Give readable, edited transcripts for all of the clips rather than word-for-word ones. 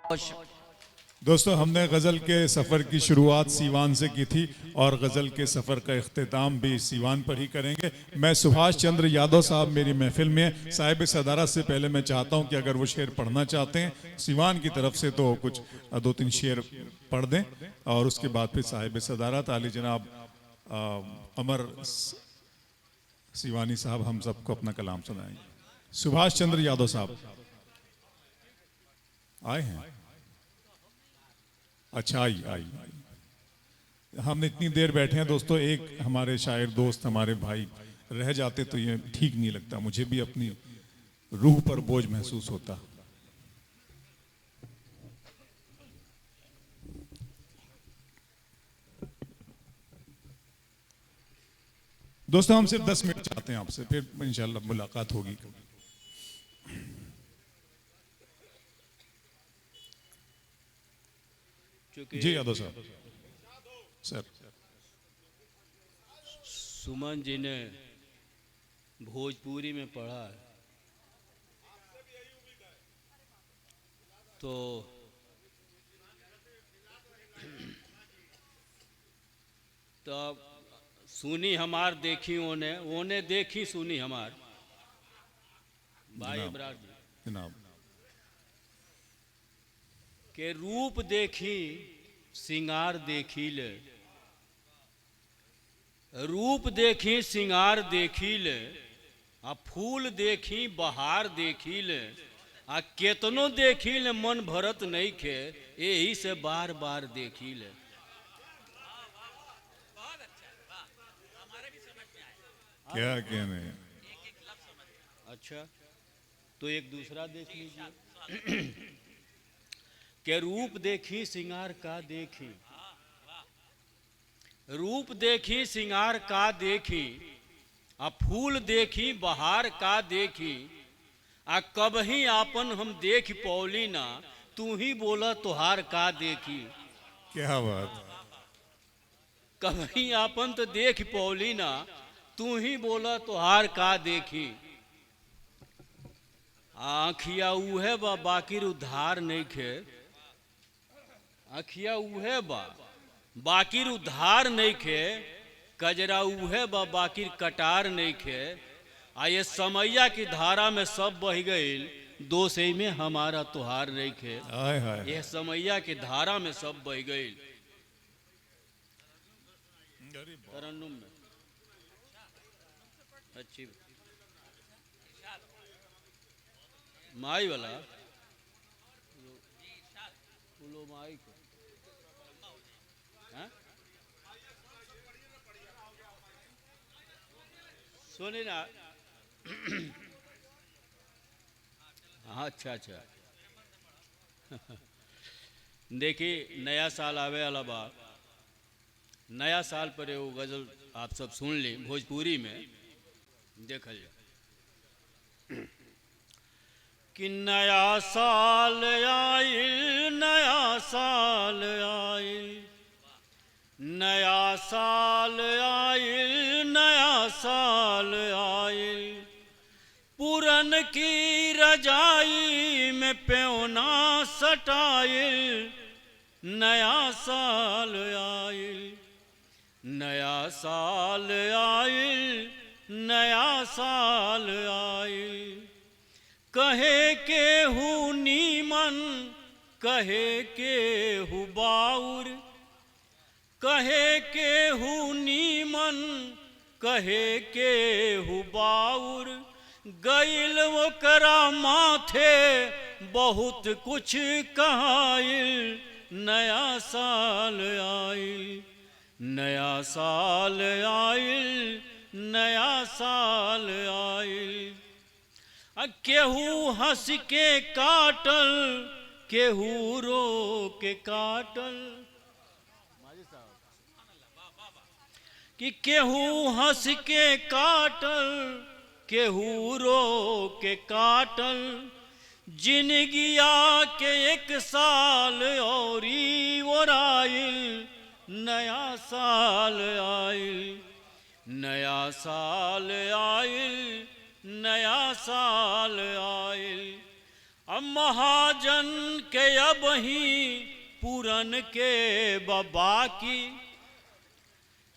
दोस्तों, हमने गज़ल के सफ़र की शुरुआत सीवान से की थी और गज़ल के सफ़र का इख्तिताम भी सीवान पर ही करेंगे। मैं सुभाष चंद्र यादव साहब मेरी महफिल में साहिब सदारत से पहले मैं चाहता हूं कि अगर वो शेर पढ़ना चाहते हैं सीवान की तरफ से तो कुछ दो तीन शेर पढ़ दें और उसके बाद फिर साहिब सदारत आली जनाब कमर सीवानी साहब हम सबको अपना कलाम सुनाएंगे। सुभाष चंद्र यादव साहब आए हैं? अच्छा, आई। हम इतनी देर बैठे हैं दोस्तों, एक हमारे शायर दोस्त हमारे भाई रह जाते तो ये ठीक नहीं लगता, मुझे भी अपनी रूह पर बोझ महसूस होता। दोस्तों, हम सिर्फ 10 मिनट चाहते हैं आपसे, फिर इंशाल्लाह मुलाकात होगी। जी यादव साहब सर। सुमन जी ने भोजपुरी में पढ़ा है तो तब सुनी हमार देखी ओने देखी सुनी हमार भाई इब्रार जी जनाब के रूप देखी सिंगार देखी ले, रूप देखी सिंगार देखी ले, आ फूल देखी बहार देखी ले, आ केतनो देखी ले मन भरत नहीं खे, यही से बार बार देखी ले। क्या कहने। अच्छा तो एक दूसरा देख लीजिए के रूप देखी सिंगार का देखी, रूप देखी सिंगार का देखी, आ फूल देखी बहार का देखी, आ कबही आपन हम देख पौली ना, तू ही बोला तुहार का देखी। क्या बात। कबही आपन तो देख पौली ना, तू ही बोला तुहार का देखी। आँखिया उहे बा बाकिर उधार नहीं खे, आँखिया उहे बा बाकिर उधार नहीं खे, कजरा उहे बा बाकिर कटार नहीं खे, आ ये समैया की धारा में सब बह गईल, दोष में हमारा तुहार नहीं खे। हाय हाय। ये समैया की धारा में सब बह गईल। तरन्नुम में अच्छी माई वाला फूलो माई को सुनी ना। अच्छा देखिए नया साल आवे वाला बा, नया साल पर एगो गजल आप सब सुन ली भोजपुरी में, देखल जाए कि नया साल आइल, नया साल आइल, नया साल आइल, नया साल आइल, पुरन की रजाई में प्योना सटाइल, नया साल आइल, नया साल आइल, नया साल आइल, कहे के हूँ नीमन, कहे के हूँ बाउर, कहे के हूँ नीमन, कहे के हूँ बाउर, गईल वो करा माथे बहुत कुछ कहाइल, नया साल आइल, नया साल आइल, नया साल आइल, केहू हंस के काटल, केहू रो के काटल, कि केहू हंस के काटल, केहू रो के काटल, जिंदगिया के एक साल औरी ओराइल, नया साल आइल, नया साल आइल, नया साल आइल, अब महाजन के अब ही पूरन के बाबा की,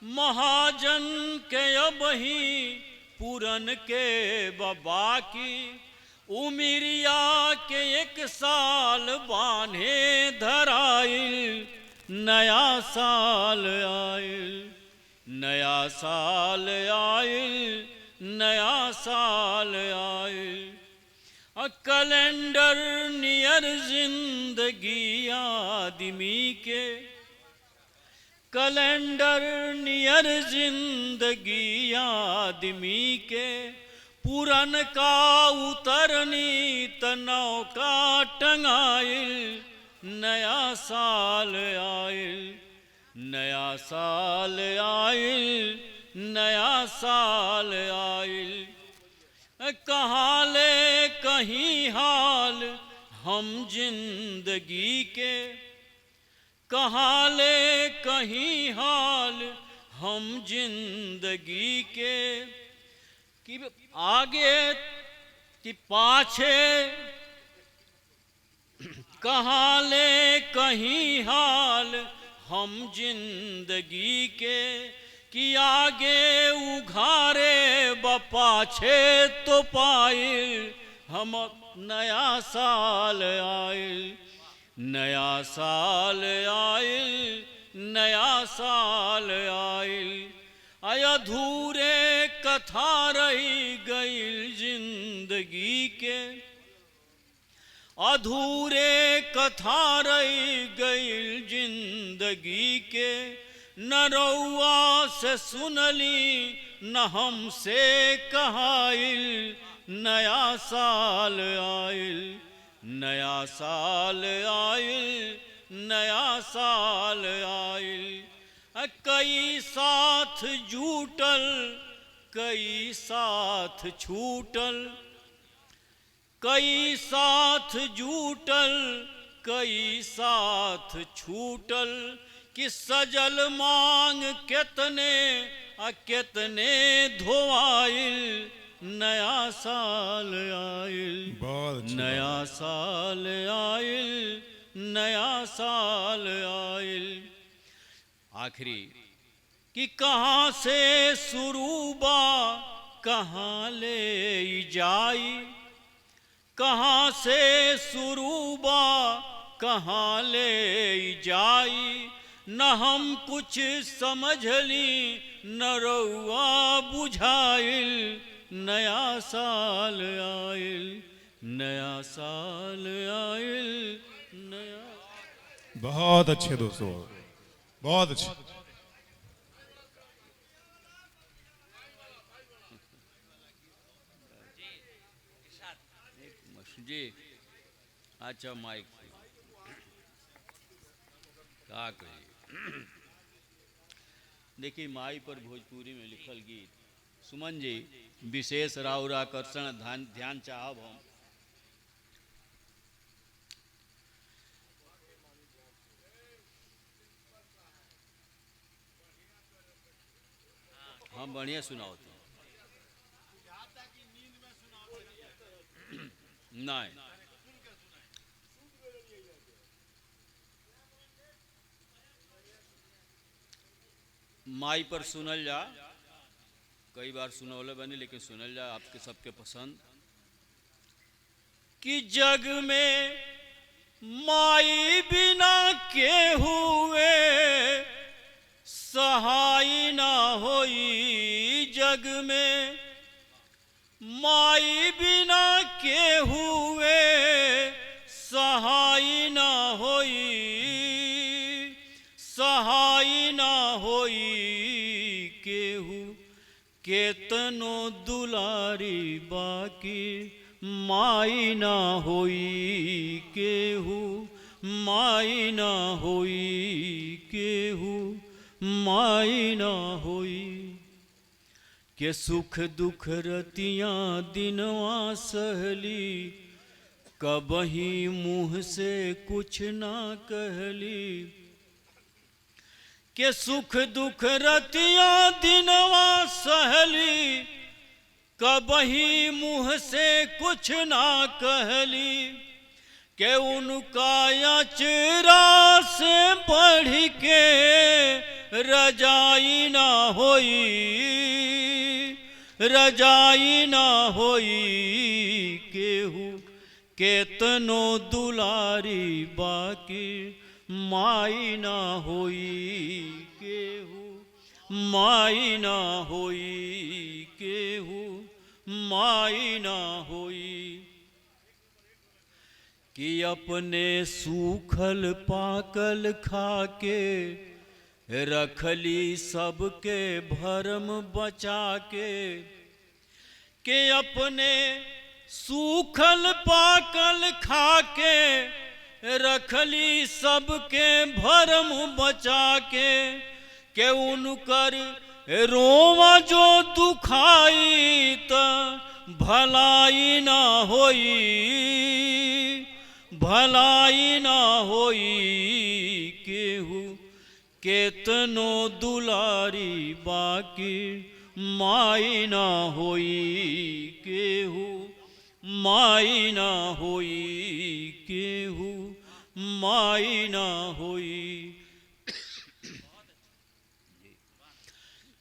महाजन के अब ही पूरन के बाबा की, उमिरिया के 1 साल बान्हे धराइल, नया साल आइल, नया साल आइल, नया साल आइल। कैलेंडर नियर जिंदगी आदमी के, कैलेंडर नियर जिंदगी आदमी के, पुरन का उतरनी तनौ का टंगाइल, नया साल आइल, नया साल आइल, नया साल आइल। कहाँ ले कहीं हाल हम जिंदगी के, कहाँ ले कहीं हाल हम जिंदगी के, कि आगे कि पाछे, कहाँ ले कहीं हाल हम जिंदगी के, कि आगे उघारे बपाछे तो पाइल, हम नया साल आइल, नया साल आइल, नया साल आइल। अधूरे कथा रही गई जिंदगी के, अधूरे कथा रही गई जिंदगी के, न रउआ से सुनली न हमसे कहाइल, नया साल आइल, नया साल आइल, नया साल आइल। कई साथ जुटल कई साथ छूटल, कई साथ जुटल कई साथ छूटल, कि सजल मांग कितने कितने धोआइल, नया साल आइल, नया साल आइल, नया साल आइल। आखिरी कि कहाँ से शुरू बा कहाँ ले जाई, कहाँ से शुरू बा कहाँ ले जाई, न हम कुछ समझली न रउआ बुझाइल, नया साल आइल, नया साल आइल, नया। बहुत अच्छे दोस्तों, बहुत अच्छे। जी अच्छा माइक का कही। देखिए माई पर भोजपुरी में लिखल गीत सुमन जी विशेष राउर आकर्षण ध्यान चाहब हम बढ़िया सुनाओ तो नहीं माई पर सुनल जा, कई बार सुनौले बनी लेकिन सुनल जा आपके सबके पसंद। कि जग में माई बिना के हुए सहाय ना होई, जग में माई बिना के हुए सहाय ना होई, सहाय ना होई केहू केतनो दुलारी बाकी माई ना होई केहू, माई ना होई केहू, माई ना होई। के सुख दुख रतियाँ दिनवा सहली, कबही मुँह से कुछ ना कहली। के सुख दुख रतियाँ दिनवा सहली, कबही मुँह से कुछ ना कहली। के उनका अचरा से बढ़ के रजाई ना होई, रजाई ना होई। केहू केतनो दुलारी बाकी माई ना होई, केहू माई ना होई, केहू माई ना होई। कि अपने सूखल पाकल खाके रखली सबके भरम बचा के अपने सूखल पाकल खाके रखली सबके भरम बचा के उनकर रोवा जो दुखाई त भलाई ना होई, भलाई ना होई। केहू केतनो दुलारी बाकी माई ना होई, केहू माई ना होई, केहू माई ना होई।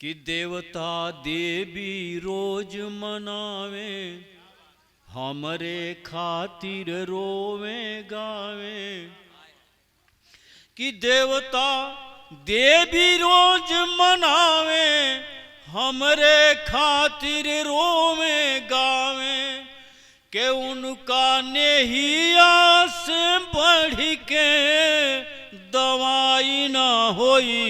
कि देवता देवी रोज मनावे हमरे खातिर रोवे गावे। कि देवता देवी रोज मनावे हमरे खातिर रोवे गावे। के उनका नेहिया से बढ़ के दवाई ना होई,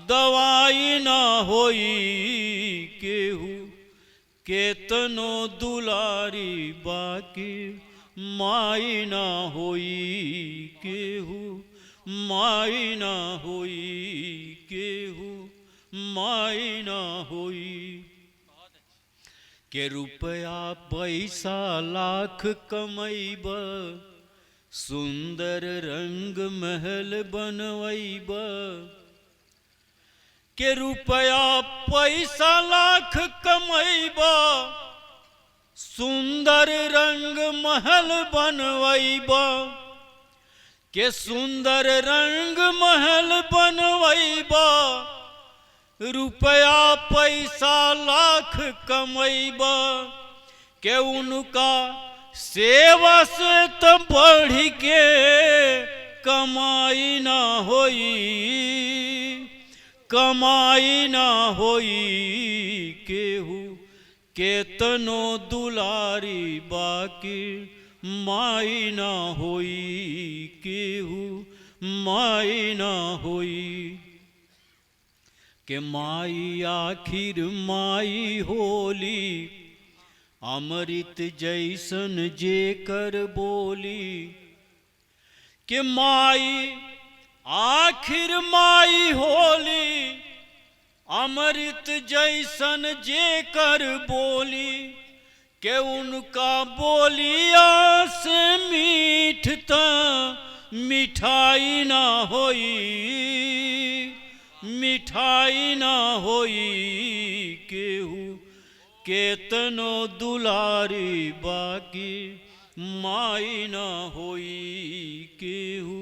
दवाई ना होई। केहू केतनो दुलारी बाकी माई ना होई, केहू माई ना होई, केहू माई ना होई। के रुपया पैसा लाख कमैब सुंदर रंग महल बनवैब। के रुपया पैसा लाख कमैब सुंदर रंग महल बनवैब। के सुंदर रंग महल बनवैब रुपया पैसा लाख कमैब। के उनका सेवा से तो बढ़ के कमाई ना होई, कमाई ना होई। केहू केतनो दुलारी बाकी माई ना होई, केहू माई ना होई। के माई आखिर माई होली अमृत जैसन जेकर बोली। के माई आखिर माई होली अमृत जैसन जेकर बोली। के उनका बोलिया से मीठता मिठाई ना होई, मिठाई ना होई। केहू केतनो दुलारी बाकी माई ना होई, केहू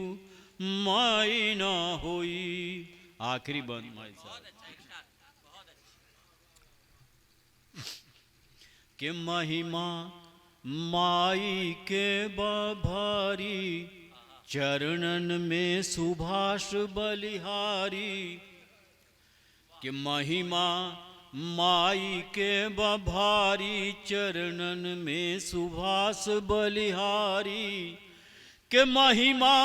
माई ना होई। आखिरी बंद माई साहब। के महिमा माई के बाभारी चरणन में सुभाष बलिहारी। कि महिमा माई के बभारी चरणन में सुभाष बलिहारी। के महिमा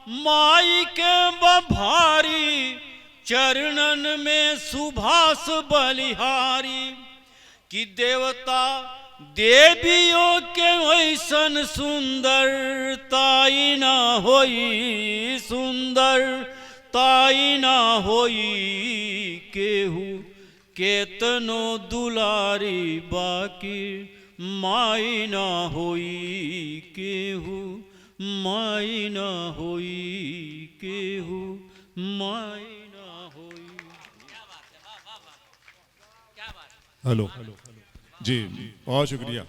माई के बभारी चरणन में सुभाष बलिहारी। कि देवता देवियों के वैसन सुंदर ताई ना होई, सुंदर ताई ना होई। केहू केतनो दुलारी बाकी माई ना होई, केहू माई ना होई, केहू माई ना होई। हेलो जी, बहुत शुक्रिया।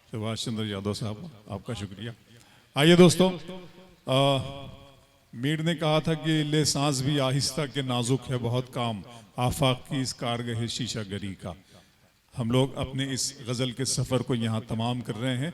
सुभाष चंद्र यादव साहब, आपका शुक्रिया। आइए दोस्तों, मीर ने कहा था कि ले सांस भी आहिस्ता के नाजुक है बहुत काम, आफाक की इस कारगह शीशा गरी का। हम लोग अपने इस गज़ल के सफ़र को यहाँ तमाम कर रहे हैं।